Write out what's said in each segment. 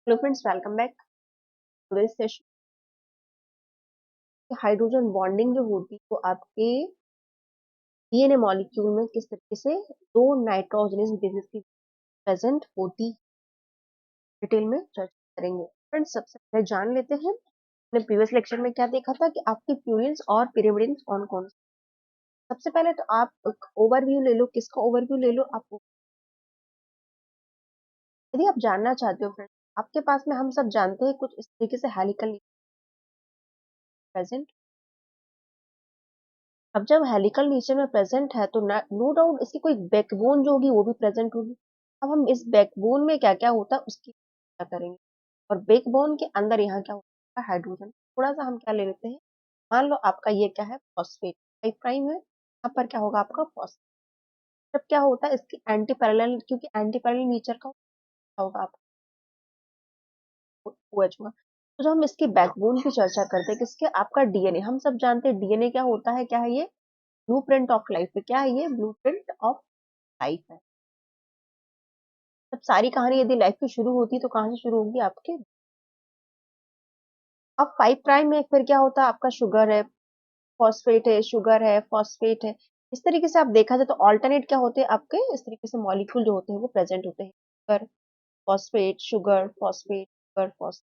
Hello friends, welcome back to this session. Hydrogen bonding जो होती है वो आपके डीएनए मॉलिक्यूल में किस तरीके से दो नाइट्रोजनस बेसिस की प्रेजेंट होती डिटेल में चर्चा करेंगे। फ्रेंड्स, सबसे पहले जान लेते हैं हमने प्रीवियस लेक्चर में क्या देखा था कि आपके प्यूरिन्स और पिरिमिडिन्स कौन कौन से। सबसे पहले तो आप ओवरव्यू ले लो। किसका ओवरव्यू ले लो आप? यदि आप जानना चाहते हो फ्रेंड्स, आपके पास में हम सब जानते हैं कुछ इस तरीके से हेलिकल प्रेजेंट। अब जब हेलिकल नेचर में प्रेजेंट है तो नो डाउट इसकी कोई बैकबोन जो होगी वो भी प्रेजेंट होगी। अब हम इस बैकबोन में क्या क्या होता है उसकी चर्चा करेंगे। और बैकबोन के अंदर यहाँ क्या होता है? हाइड्रोजन। थोड़ा सा हम क्या ले लेते हैं, मान लो आपका ये क्या है, फॉस्फेट 5' है, यहाँ पर क्या होगा आपका फॉस्फेट। जब क्या होता है इसकी एंटी पैरेलल, क्योंकि एंटी पैरेलल नेचर का होगा आपका OH होगा। तो जो हम इसकी बैकबोन की चर्चा करते हैं किसके, आपका डीएनए। हम सब जानते हैं डीएनए क्या होता है, क्या है ये? ब्लूप्रिंट ऑफ लाइफ है। क्या है ये? ब्लूप्रिंट ऑफ लाइफ है। तब सारी कहानी यदि लाइफ की शुरू होती है तो कहां से शुरू होगी आपके? अब 5' में फिर क्या होता है आपका? शुगर है, फॉस्फेट है, शुगर है, फॉस्फेट है। इस तरीके से आप देखा जाए तो ऑल्टरनेट क्या होते हैं आपके, इस तरीके से मॉलिक्यूल जो होते हैं वो प्रेजेंट होते हैं। Sugar, phosphate, sugar, phosphate, sugar, phosphate,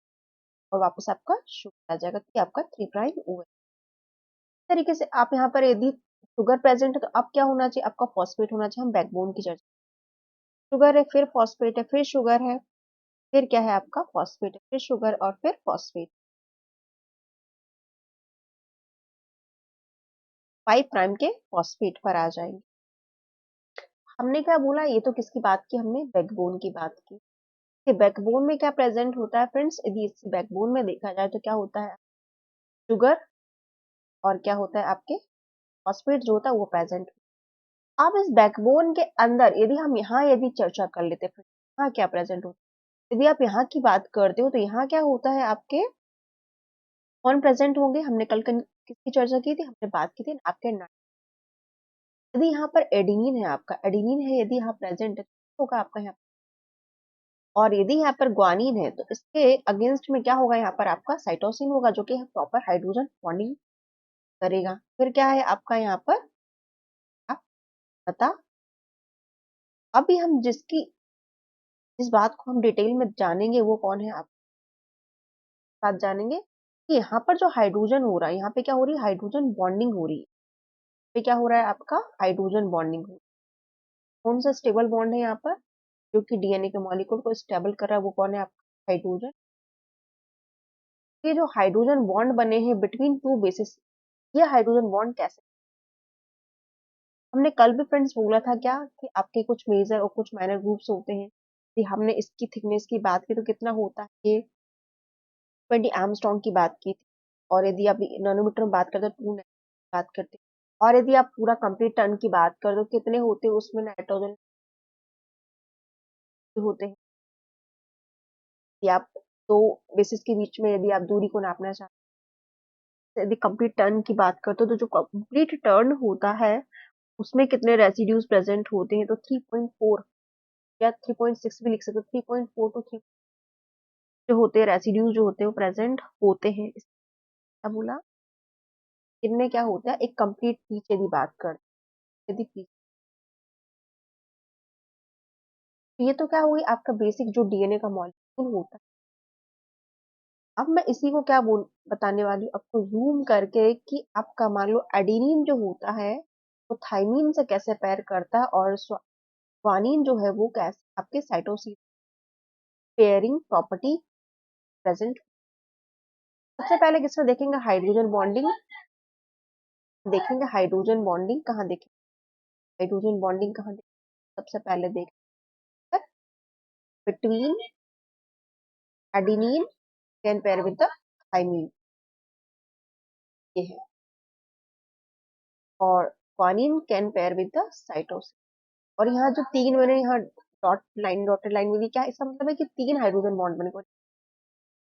और वापस आपका शुगर आ जाएगा कि आपका 3' OH। इस तरीके से आप यहाँ पर यदि शुगर प्रेजेंट है तो अब क्या होना चाहिए आपका? फॉस्फेट होना चाहिए। हम बैकबोन की चर्चा, शुगर है फिर फॉस्फेट है फिर शुगर है फिर क्या है आपका? फॉस्फेट है फिर शुगर और फिर फॉस्फेट। 5' के फॉस्फेट पर आ जाएंगे। हमने क्या बोला? ये तो किसकी बात की हमने? बैकबोन की बात की कि बैकबोन में क्या प्रेजेंट होता है फ्रेंड्स। यदि इस बैकबोन में देखा जाए तो क्या होता है? शुगर और क्या होता है आपके? फॉस्फेट जो होता है वो प्रेजेंट। अब इस बैकबोन के अंदर यदि हम यहाँ यदि चर्चा कर लेते हैं, यहाँ क्या प्रेजेंट होता है? यदि आप यहाँ की बात करते हो तो यहाँ क्या होता है आपके? कौन प्रेजेंट होंगे? हमने कल किसकी चर्चा की थी? हमने बात की थी आपके यदि यहाँ पर एडिनिन है, आपका एडिनिन है यदि यहाँ प्रेजेंट है तो होगा आपका यहाँ। और यदि यहाँ पर ग्वानिन है तो इसके अगेंस्ट में क्या होगा? यहाँ पर आपका साइटोसिन होगा जो कि प्रॉपर हाइड्रोजन बॉन्डिंग करेगा। फिर क्या है आपका यहाँ पर? आप बता। अभी हम जिस बात को हम डिटेल में जानेंगे वो कौन है, आप साथ जानेंगे कि यहाँ पर जो हाइड्रोजन हो रहा है, यहाँ पे क्या हो रही है? हाइड्रोजन बॉन्डिंग हो रही है। पे क्या हो रहा है आपका? हाइड्रोजन बॉन्डिंग हो रही है। कौन सा स्टेबल बॉन्ड है यहाँ पर जो कि डीएनए के मॉलिक्यूल को स्टेबल कर रहा है? वो कौन है आपका? हाइड्रोजन। ये जो हाइड्रोजन बॉन्ड बने हैं बिटवीन टू बेसिस, ये हाइड्रोजन बॉन्ड कैसे? हमने कल भी फ्रेंड्स बोला था क्या कि आपके कुछ मेजर और कुछ माइनर ग्रुप्स होते हैं कि हमने इसकी थिकनेस की बात की तो कितना होता है ये? 20 एंगस्ट्रॉम की बात की थी। और यदि आप नैनोमीटर में बात करते हैं 2 बात करते हैं। और यदि आप पूरा कंप्लीट टन की बात कर दो कितने होते हैं उसमें नाइट्रोजन होते हैं। यदि आप दो बेसिस के बीच में यदि आप दूरी को नापना चाहते हैं, यदि कंप्लीट टर्न की बात करते हो तो जो कंप्लीट टर्न होता है उसमें कितने रेसिड्यूज प्रेजेंट होते हैं? तो 3.4 या 3.6 भी लिख सकते हो। 3.4 टू 3 जो होते हैं रेसिड्यूज जो होते हैं वो प्रेजेंट होते हैं। क्या बोला? इनमें क्या होता है एक कंप्लीट पीस यदि बात करते हैं, यदि पीस, ये तो क्या हुई आपका बेसिक जो डीएनए का मॉलिक्यूल होता है। अब मैं इसी को क्या बताने वाली हूँ आपको जूम करके कि आपका मान लो एडेनिन जो होता है वो थाइमीन से कैसे पैर करता है और स्वानिन जो है वो कैसे आपके साइटोसिन पेयरिंग प्रॉपर्टी प्रेजेंट। सबसे पहले किसमें देखेंगे? हाइड्रोजन बॉन्डिंग देखेंगे। हाइड्रोजन बॉन्डिंग कहाँ देखेंगे? हाइड्रोजन बॉन्डिंग कहाँ देखेंगे? सबसे पहले देखेंगे between adenine can pair with the thymine, ये है। और guanine can pair with the cytosine. और यहाँ जो तीन मैंने यहाँ डॉटेड लाइन में दी, क्या इसका मतलब है कि 3 हाइड्रोजन बॉन्ड बने,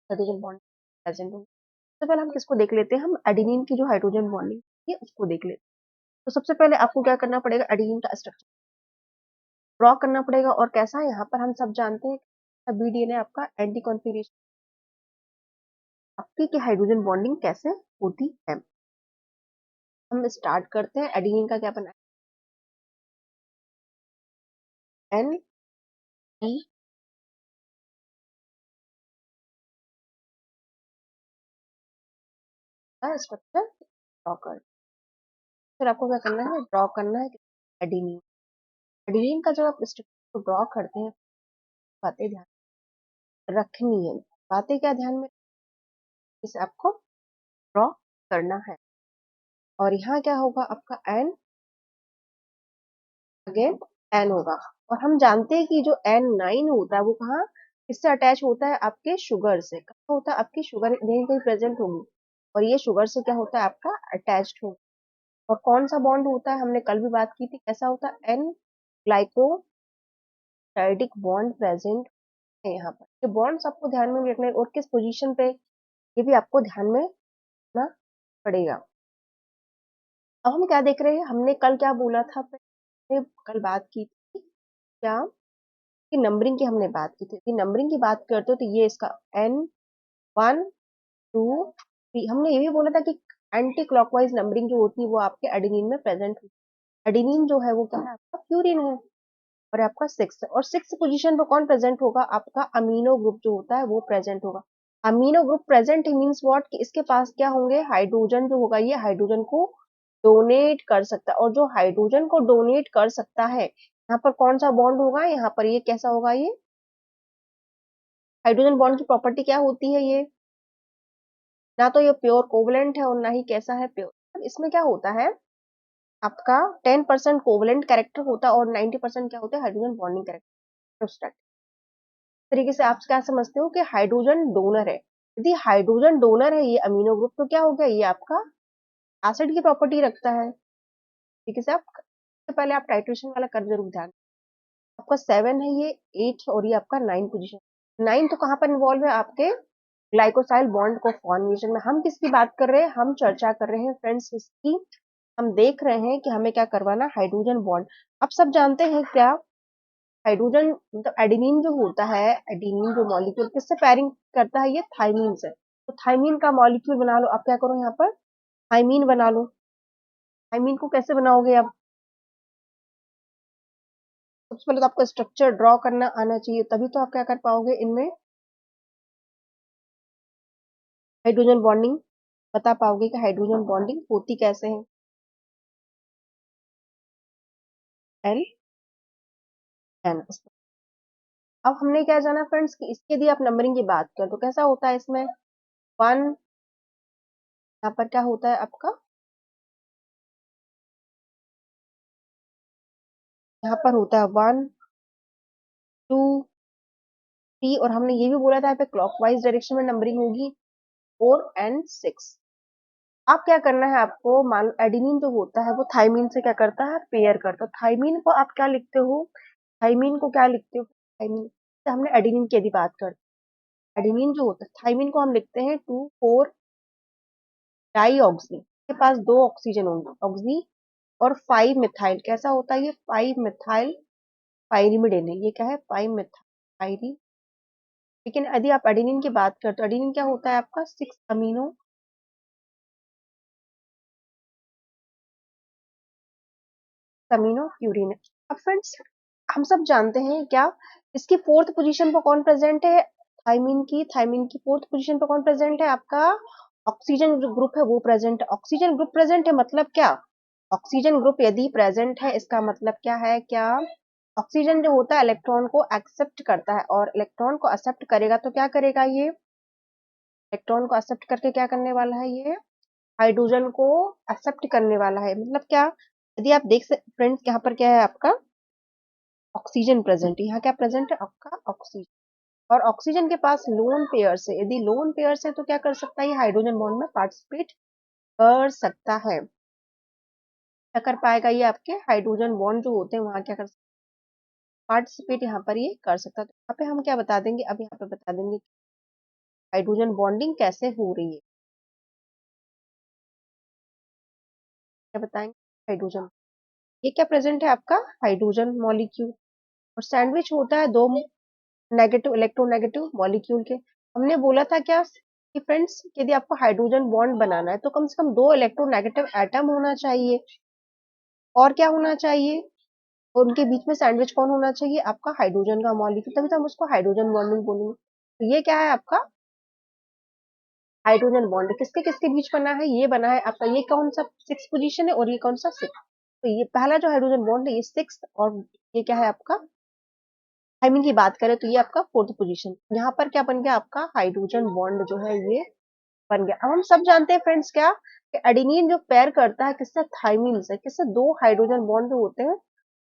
हाइड्रोजन बॉन्ड प्रेजेंट होंगे। सबसे पहले हम किसको देख लेते हैं? हम एडेनिन की जो हाइड्रोजन बॉन्डिंग है उसको देख लेते हैं। तो सबसे पहले आपको क्या करना पड़ेगा? एडेनिन का स्ट्रक्चर ड्रॉ करना पड़ेगा। और कैसा है? यहाँ पर हम सब जानते हैं बी डीएनए आपका एंटी कॉन्फिगरेशन आपकी की हाइड्रोजन बॉन्डिंग कैसे होती है। हम स्टार्ट करते हैं। एडेनिन का क्या बना है, एन ई का स्ट्रक्चर ड्रॉ कर, फिर आपको क्या करना है, ड्रॉ करना है एडेनिन। एडेनिन का जब आप स्ट्रक्चर को ड्रॉ करते हैं, बातें ध्यान रखनी है। बातें क्या ध्यान में, इसे आपको ड्रॉ करना है। और यहाँ क्या होगा आपका एन, अगेन एन होगा। और हम जानते हैं कि जो N9 होता है वो कहाँ, इससे अटैच होता है आपके शुगर से। कहाँ होता है, आपकी शुगर यहीं कहीं प्रेजेंट होगी और ये शुगर से क्या होता है आपका अटैच्ड होगा। और कौन सा बॉन्ड होता है, हमने कल भी बात की थी, कैसा होता है, एन ग्लाइकोसाइडिक बॉन्ड प्रेजेंट है यहाँ पर। ये बॉन्ड्स आपको ध्यान में रखने और किस पोजीशन पे, ये भी आपको ध्यान में रखना पड़ेगा। अब हम क्या देख रहे हैं, हमने कल क्या बोला था, हमने कल बात की थी क्या, कि नंबरिंग की हमने बात की थी। नंबरिंग की बात करते हो तो ये इसका N1 2 3, हमने ये भी बोला था कि एंटी क्लॉकवाइज नंबरिंग जो होती है वो आपके एडेनिन में प्रेजेंट होती है। एडेनिन जो है वो क्या है, आपका प्यूरिन है और आपका 6 है। और 6 पोजीशन पर कौन प्रेजेंट होगा, आपका अमीनो ग्रुप जो होता है वो प्रेजेंट होगा। Amino group present means what, कि इसके पास क्या होंगे, हाइड्रोजन जो होगा ये हाइड्रोजन को डोनेट कर सकता है। और जो हाइड्रोजन को डोनेट कर सकता है, यहाँ पर कौन सा बॉन्ड होगा, यहाँ पर ये कैसा होगा, ये हाइड्रोजन बॉन्ड की प्रॉपर्टी क्या होती है, ये ना तो ये प्योर कोवलेंट है और ना ही कैसा है प्योर। इसमें क्या होता है आपका 10% कोवलेंट कैरेक्टर होता है और 90% क्या होता है हाइड्रोजन बॉन्डिंग कैरेक्टर। तरीके से आप क्या समझते हो कि हाइड्रोजन डोनर है। यदि हाइड्रोजन डोनर है ये अमीनो ग्रुप, तो क्या हो गया, ये आपका एसिड की प्रॉपर्टी रखता है। ठीक है से आप, सबसे पहले आप टाइट्रेशन वाला कर जरूर ध्यान। आपका 7 है ये, 8 और ये आपका 9 पोजीशन। 9 तो कहाँ पर इन्वॉल्व है, आपके ग्लाइकोसाइल बॉन्ड को फॉर्मेशन में। हम किसकी बात कर रहे हैं, हम चर्चा कर रहे हैं फ्रेंड्स इसकी। हम देख रहे हैं कि हमें क्या करवाना, हाइड्रोजन बॉन्ड। आप सब जानते हैं क्या, हाइड्रोजन मतलब एडेनिन जो होता है, एडेनिन जो मॉलिक्यूल किससे पैरिंग करता है, ये थाइमीन से। तो थाइमीन का मॉलिक्यूल बना लो। आप क्या करो यहाँ पर, थाइमीन बना लो। थाइमीन को कैसे बनाओगे आप, सबसे पहले तो आपको स्ट्रक्चर ड्रॉ करना आना चाहिए, तभी तो आप क्या कर पाओगे, इनमें हाइड्रोजन बॉन्डिंग बता पाओगे कि हाइड्रोजन बॉन्डिंग होती कैसे है। L N. अब हमने क्या जाना फ्रेंड्स, कि इसके यदि आप नंबरिंग की बात करें तो कैसा होता है, इसमें 1, यहाँ पर क्या होता है आपका, यहाँ पर होता है 1 2 3। और हमने ये भी बोला था यहाँ पे क्लॉकवाइज डायरेक्शन में नंबरिंग होगी 4 एंड 6। आप क्या करना है आपको, मान लो एडेनिन जो होता है वो थाइमीन से क्या करता है, पेयर करता है। थाइमीन को आप क्या लिखते हो, थाइमीन को क्या लिखते हो, थाइमीन से हमने एडेनिन की यदि बात करते हैं, एडेनिन जो होता है थाइमीन को हम लिखते हैं 2 4 डाई ऑक्सी। के पास 2 ऑक्सीजन होंगे, ऑक्सी और 5 मिथाइल। कैसा होता है ये, 5 मिथाइल पाइरिमिडिन है, ये क्या है, 5 मिथाइल। लेकिन यदि आप एडेनिन की बात करते हो, एडेनिन क्या होता है आपका 6 अमीनो अमीनो प्यूरिन है। अब फ्रेंड्स हम सब जानते हैं क्या, इसकी 4th पोजीशन पर कौन प्रेजेंट है, थाइमीन की 4th पोजीशन पर कौन प्रेजेंट है, आपका ऑक्सीजन जो ग्रुप है वो प्रेजेंट है। ऑक्सीजन ग्रुप प्रेजेंट है मतलब क्या, ऑक्सीजन ग्रुप यदि प्रेजेंट है इसका मतलब क्या है, क्या ऑक्सीजन जो होता है इलेक्ट्रॉन को एक्सेप्ट करता है, और इलेक्ट्रॉन को एक्सेप्ट करेगा तो क्या करेगा, ये इलेक्ट्रॉन को एक्सेप्ट करके क्या करने वाला है, ये हाइड्रोजन को एक्सेप्ट करने वाला है। मतलब क्या, यदि आप देख सकते फ्रेंड्स, यहाँ पर क्या है आपका ऑक्सीजन प्रेजेंट, यहाँ क्या प्रेजेंट है आपका ऑक्सीजन। और ऑक्सीजन के पास लोन पेयर से, यदि लोन पेयर से तो क्या कर सकता है, ये हाइड्रोजन बॉन्ड में पार्टिसिपेट कर सकता है। क्या कर पाएगा, ये आपके हाइड्रोजन बॉन्ड जो होते हैं वहां क्या कर, पार्टिसिपेट यहाँ पर ये कर सकता है। तो यहाँ पे हम क्या बता देंगे, अब यहाँ पे बता देंगे हाइड्रोजन बॉन्डिंग कैसे हो रही है, क्या बताएंगे, हाइड्रोजन, ये क्या प्रेजेंट है आपका हाइड्रोजन मॉलिक्यूल। और सैंडविच होता है दो नेगेटिव इलेक्ट्रोनेगेटिव मॉलिक्यूल के। हमने बोला था क्या कि फ्रेंड्स, यदि आपको हाइड्रोजन बॉन्ड बनाना है तो कम से कम 2 इलेक्ट्रोनेगेटिव एटम होना चाहिए। और क्या होना चाहिए? और उनके बीच में सैंडविच कौन होना चाहिए? आपका हाइड्रोजन का मॉलिक्यूल, तभी तो हम उसको हाइड्रोजन बॉन्डिंग बोलेंगे। तो ये क्या है आपका हाइड्रोजन बॉन्ड। किसके किसके बीच बना है? ये बना है आपका, ये कौन सा 6 पोजीशन है और ये कौन सा 6। तो ये पहला जो हाइड्रोजन बॉन्ड है ये 6, और ये क्या है आपका थाइमिन की बात करें तो ये आपका 4th पोजीशन। यहाँ पर क्या बन गया आपका हाइड्रोजन बॉन्ड जो है ये बन गया। अब हम सब जानते हैं फ्रेंड्स क्या कि एडेनिन जो पेयर करता है किससे? थाइमिन से। किससे? 2 हाइड्रोजन बॉन्ड जो होते हैं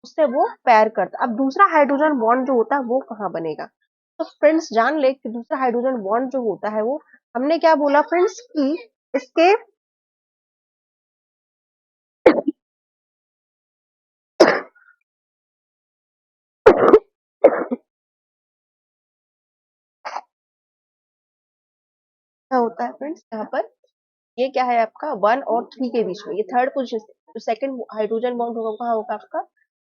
उससे वो पेयर करता है। अब दूसरा हाइड्रोजन बॉन्ड जो होता है वो कहाँ बनेगा? तो फ्रेंड्स जान ले कि दूसरा हाइड्रोजन बॉन्ड जो होता है वो, हमने क्या बोला फ्रेंड्स कि इसके क्या होता है फ्रेंड्स यहाँ पर, ये क्या है आपका 1 और 3 के बीच में, ये थर्ड पोजीशन। जो सेकंड हाइड्रोजन बॉन्ड होगा कहाँ होगा आपका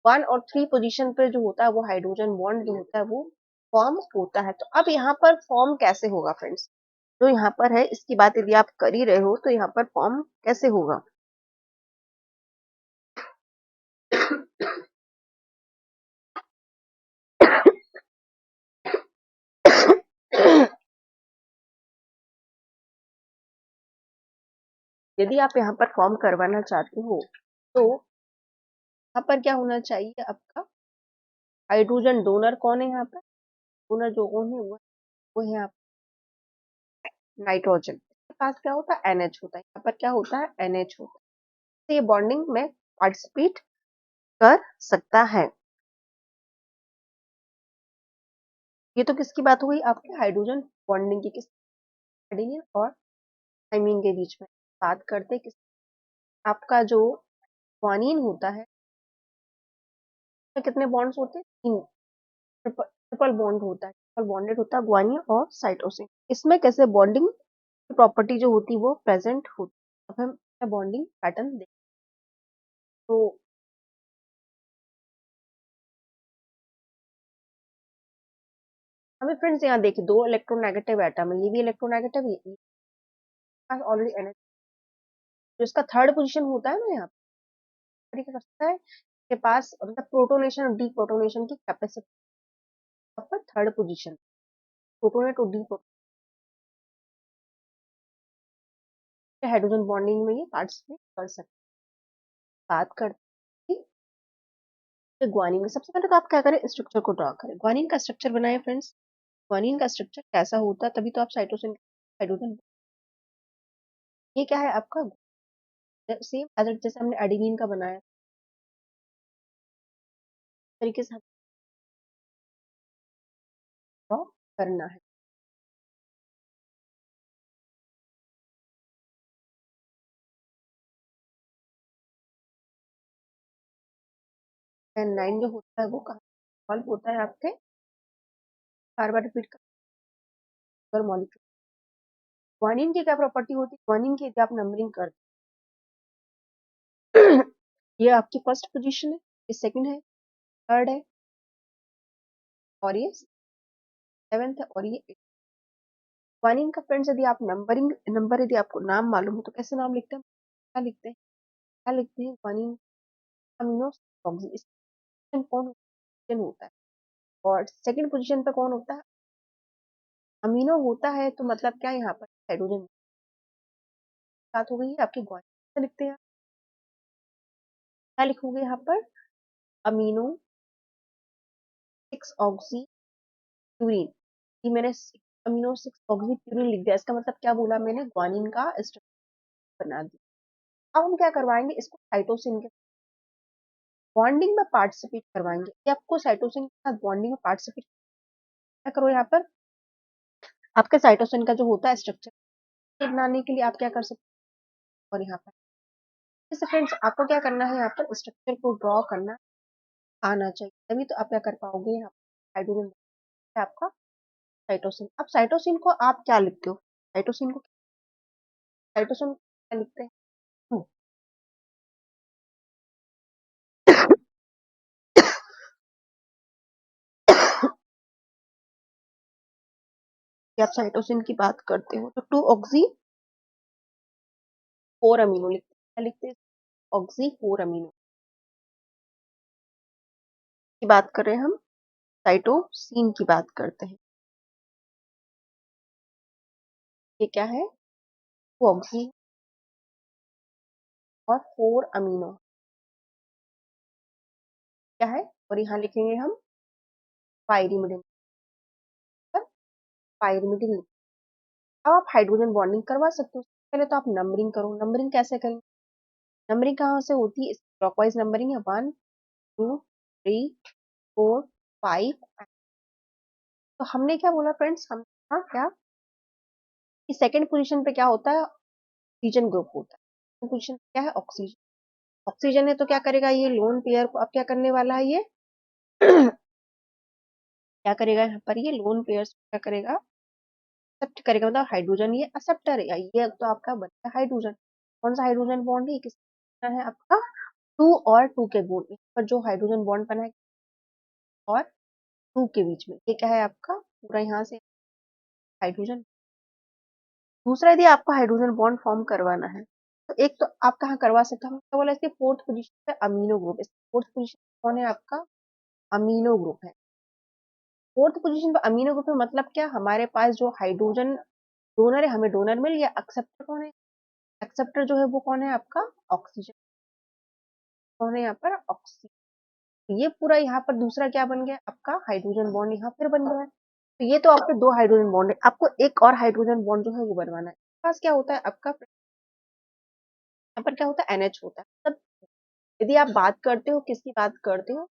1 और 3 पोजीशन पे जो होता है वो हाइड्रोजन बॉन्ड जो होता है वो फॉर्म होता है। तो अब यहाँ पर फॉर्म कैसे होगा फ्रेंड्स? जो यहाँ पर है इसकी बात यदि आप कर ही रहे हो तो यहाँ पर फॉर्म कैसे होगा? यदि आप यहाँ पर फॉर्म करवाना चाहते हो तो यहाँ पर क्या होना चाहिए आपका हाइड्रोजन डोनर कौन है? यहाँ पर डोनर जो कौन है वो है आप नाइट्रोजन। इसके पास क्या होता है NH होता है, यहाँ पर क्या होता है NH होता है। तो ये बॉन्डिंग में पार्टिसिपेट कर सकता है। ये तो किसकी बात हो गई आपके हाइड्रोजन बॉन्डिंग की, किस एडेनिन और थाइमिन के बीच में। बात करते किस आपका जो ग्वानिन होता है तो कितने बॉन्ड्स होते हैं? 3। ट्रिपल ट्रिपल बॉन्ड होता है, ट्रिपल बॉन्डेड होता है ग्वानिन और साइटोसिन। इसमें कैसे बॉन्डिंग प्रॉपर्टी जो होती है वो प्रेजेंट होती है। अब हम बॉन्डिंग पैटर्न देखें तो हमें फ्रेंड्स यहाँ देखिए 2 इलेक्ट्रोनेगेटिव एटम है, ये भी इलेक्ट्रोनेगेटिव, ये ऑलरेडी NH। जो इसका थर्ड पोजीशन होता है ना यहाँ पर, क्या करता है के पास मतलब प्रोटोनेशन और डीप्रोटोनेशन की कैपेसिटी पर थर्ड पोजीशन। प्रोटोनेट और डी हाइड्रोजन बॉन्डिंग में ये पार्टिसिपेट कर सकते हैं। बात करते हैं कि ग्वानिन में, सबसे पहले तो आप क्या करें स्ट्रक्चर को ड्रॉ करें। ग्वानिन का स्ट्रक्चर बनाए फ्रेंड्स। ग्वानिन का स्ट्रक्चर कैसा होता है तभी तो आप साइटोसिन हाइड्रोजन, ये क्या है आपका सेम एज जैसे हमने एडेनिन का बनाया तरीके से ड्रॉ करना है। 9 जो होता है वो कहाँ सॉल्व होता है आपके बार बार रिपीट कर मॉलिक्यूल। ग्वानिन की क्या प्रॉपर्टी होती है? ग्वानिन की यदि आप नंबरिंग कर ये आपकी फर्स्ट पोजीशन है, ये सेकंड है, थर्ड है और ये 7th है और ये 8th। ग्वानिन का फ्रेंड्स यदि आप नंबरिंग नंबर यदि आपको नाम मालूम हो तो कैसे नाम लिखते हैं? क्या लिखते हैं? क्या लिखते हैं? ग्वानिन अमीनो ऑक्सीजन कौन होता है और सेकंड पोजीशन पे कौन होता है? अमीनो होता है। तो मतलब क्या यहाँ पर हाइड्रोजन बात हो गई है आपकी ग्वानिन लिखते हैं। क्या लिखोगे यहाँ पर? Amino 6 oxy purine. ये मैंने अमीनो 6 ऑक्सी प्यूरिन लिख दिया। इसका मतलब क्या बोला मैंने? ग्वानिन का स्ट्रक्चर बना दिया। अब हम क्या करवाएंगे इसको साइटोसिन के बॉन्डिंग में पार्टिसिपेट करवाएंगे। ये आपको साइटोसिन के साथ बॉन्डिंग में पार्टिसिपेट क्या करो यहाँ पर आपके साइटोसिन का जो होता है स्ट्रक्चर बनाने के लिए आप क्या कर सकते हैं। और यहाँ पर जैसे फ्रेंड्स आपको क्या करना है, यहाँ पर स्ट्रक्चर को ड्रॉ करना आना चाहिए, तभी तो आप क्या कर पाओगे। यहाँ पर हाइड्रोजन आपका साइटोसिन। अब साइटोसिन को आप क्या लिखते हो? साइटोसिन क्या लिखते हैं? आप साइटोसिन की बात करते हो तो 2 ऑक्सी 4 अमीनो लिखते हैं ऑक्सी 4 अमीनो की बात कर रहे हैं हम, साइटोसिन की बात करते हैं। ये क्या है? 2 ऑक्सी और 4 अमीनो क्या है? और यहाँ लिखेंगे हम पाइरिमिडिन, पाइरिमिडिन। अब आप हाइड्रोजन बॉन्डिंग करवा सकते हो। पहले तो आप नंबरिंग करो। नंबरिंग कैसे करें? नंबरिंग कहाँ से होती है? क्लॉकवाइज नंबरिंग है, 1 2 3 4 5। तो हमने क्या बोला फ्रेंड्स, हम हाँ क्या कि सेकंड पोजीशन पे क्या होता है? ऑक्सीजन ग्रुप होता है। पोजीशन क्या है? ऑक्सीजन। ऑक्सीजन है तो क्या करेगा? ये लोन पेयर को अब क्या करने वाला है? ये क्या करेगा? यहाँ पर ये लोन पेयर क्या करेगा? एक्सेप्ट करेगा, मतलब हाइड्रोजन ये एक्सेप्टर है। ये तो आपका बनता है हाइड्रोजन। कौन सा हाइड्रोजन बॉन्ड है? किसका है आपका? 2 और 2 के बॉन्ड पर जो हाइड्रोजन बॉन्ड बना है और 2 के बीच में, ये क्या है आपका? पूरा यहाँ से हाइड्रोजन। दूसरा, यदि आपको हाइड्रोजन बॉन्ड फॉर्म करवाना है तो एक तो आप कहाँ करवा सकते हो? हमने बोला इसके फोर्थ पोजीशन पे अमीनो ग्रुप। फोर्थ पोजीशन कौन है आपका? अमीनो ग्रुप है। फोर्थ पोजीशन पे अमीनो ग्रुप में मतलब क्या? हमारे पास जो हाइड्रोजन डोनर है, हमें डोनर मिल गया। एक्सेप्टर कौन है? एक्सेप्टर जो है वो कौन है आपका? ऑक्सीजन। कौन है यहाँ पर? ऑक्सीजन। ये पूरा यहाँ पर दूसरा क्या बन गया आपका? हाइड्रोजन बॉन्ड यहाँ फिर बन गया है। तो ये तो आपके 2 हाइड्रोजन बॉन्ड है। आपको एक और हाइड्रोजन बॉन्ड जो है वो बनवाना है। पास क्या होता है आपका? यहाँ पर क्या होता है? NH होता है। तब यदि आप बात करते हो, किसकी बात करते हो?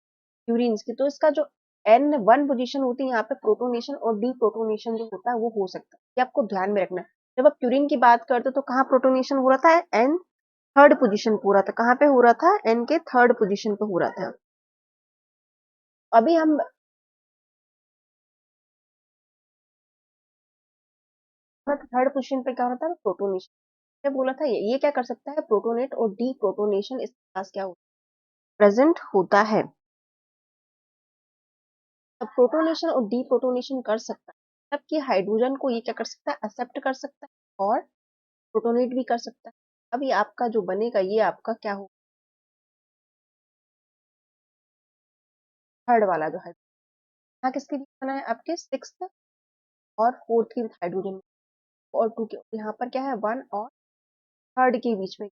प्यूरिन्स की, तो इसका जो N1 पोजीशन होती है यहाँ पे प्रोटोनेशन और डी प्रोटोनेशन जो होता है वो हो सकता है। ये आपको ध्यान में रखना है। जब आप प्यूरिन की बात करते हो तो कहाँ प्रोटोनेशन हो रहा था? N थर्ड पोजीशन पे हो रहा था। कहाँ पे हो रहा था? N के थर्ड पोजीशन पे हो रहा था। अभी हम थर्ड पोजीशन पे क्या हो रहा था? प्रोटोनेशन। मैं बोला था ये क्या कर सकता है? प्रोटोनेट और डी प्रोटोनेशन इसके पास क्या होता है? प्रेजेंट होता है। तब प्रोटोनेशन और डी प्रोटोनेशन कर सकता है, तब कि हाइड्रोजन को ये क्या कर सकता है? एक्सेप्ट कर सकता है और प्रोटोनेट भी कर सकता है। अभी आपका जो बनेगा ये आपका क्या हो? थर्ड वाला जो है, यहाँ किसके बीच बना है? आपके सिक्स्थ और फोर्थ के हाइड्रोजन और 2 के, यहाँ पर क्या है? 1 और थर्ड के बीच में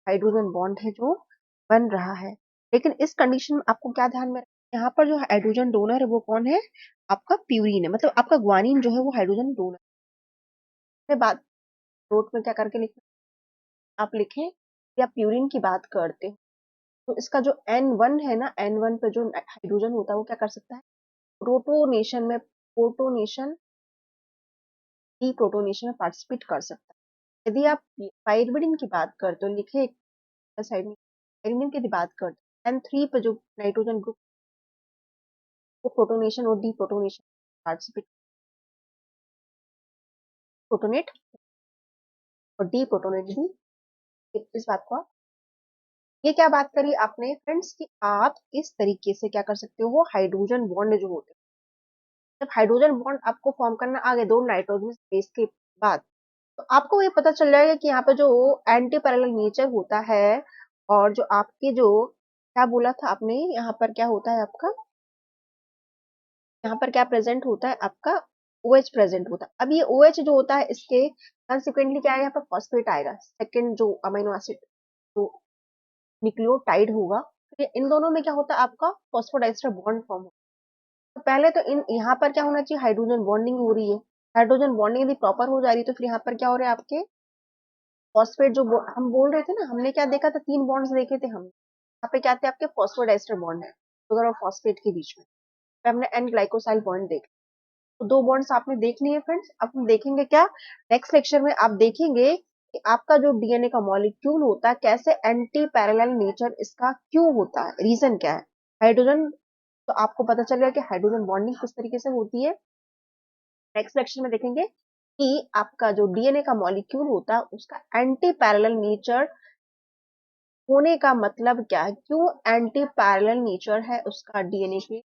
हाइड्रोजन बॉन्ड है जो बन रहा है। लेकिन इस कंडीशन में आपको क्या ध्यान में रखना है? यहाँ पर जो हाइड्रोजन डोनर है वो कौन है? आपका प्यूरिन है। मतलब आपका ग्वानिन जो है वो हाइड्रोजन डोनर है। बात नोट में क्या करके लिखें? आप लिखें या प्यूरिन की बात करते हो तो इसका जो N1 है ना, N1 पे जो हाइड्रोजन होता है वो क्या कर सकता है? प्रोटोनेशन में, प्रोटोनेशन डी प्रोटोनेशन में पार्टिसिपेट कर सकता है। यदि आप पाइरिमिडिन की बात करते हो, लिखे साइड में, पाइरिमिडिन की बात करते हो N3 पे जो नाइट्रोजन ग्रुप वो प्रोटोनेशन और डी प्रोटोनेशन पार्टिसिपेट, प्रोटोनेट और डी प्रोटोनेट भी। इस बात को ये क्या बात करी आपने फ्रेंड्स कि आप इस तरीके से क्या कर सकते हो? हाइड्रोजन बॉन्ड जो होते हैं, जब हाइड्रोजन बॉन्ड आपको फॉर्म करना आ गए 2 नाइट्रोजन बेस के बाद, तो आपको ये पता चल जाएगा कि यहाँ पे जो एंटी पैरेलल नेचर होता है और जो आपके जो क्या बोला था आपने, यहाँ पर क्या होता है आपका? यहाँ पर क्या प्रेजेंट होता है आपका? OH प्रेजेंट होता है। अब ये OH जो होता है इसके कंसिक्वेंटली क्या है? यहाँ पर फॉस्फेट आएगा, सेकेंड जो अमीनो एसिड जो न्यूक्लियोटाइड होगा। तो इन दोनों में क्या होता है आपका? फॉस्फोडाइस्टर बॉन्ड फॉर्म होता है। तो पहले तो इन यहाँ पर क्या होना चाहिए? हाइड्रोजन बॉन्डिंग हो रही है। हाइड्रोजन बॉन्डिंग यदि प्रॉपर हो जा रही है तो फिर यहाँ पर क्या हो रहा है आपके? फॉस्फेट जो हम बोल रहे थे ना, हमने क्या देखा था? 3 बॉन्ड्स देखे थे हम। यहाँ पे क्या थे आपके? फॉस्फोडाइस्टर बॉन्ड है शुगर और फॉस्फेट के बीच में। फिर हमने एन ग्लाइकोसाइल बॉन्ड देखे। तो 2 बॉन्ड्स आपने देख लिए फ्रेंड्स। अब हम देखेंगे क्या नेक्स्ट लेक्चर में? आप देखेंगे कि आपका जो डीएनए का मॉलिक्यूल होता है कैसे एंटी पैरेलल नेचर इसका क्यों होता है, रीजन क्या है। हाइड्रोजन तो आपको पता चल गया कि हाइड्रोजन बॉन्डिंग किस तरीके से होती है। नेक्स्ट लेक्चर में देखेंगे कि आपका जो डीएनए का मॉलिक्यूल होता है उसका एंटी पैरेलल नेचर होने का मतलब क्या है, क्यों एंटी पैरेलल नेचर है उसका डीएनए के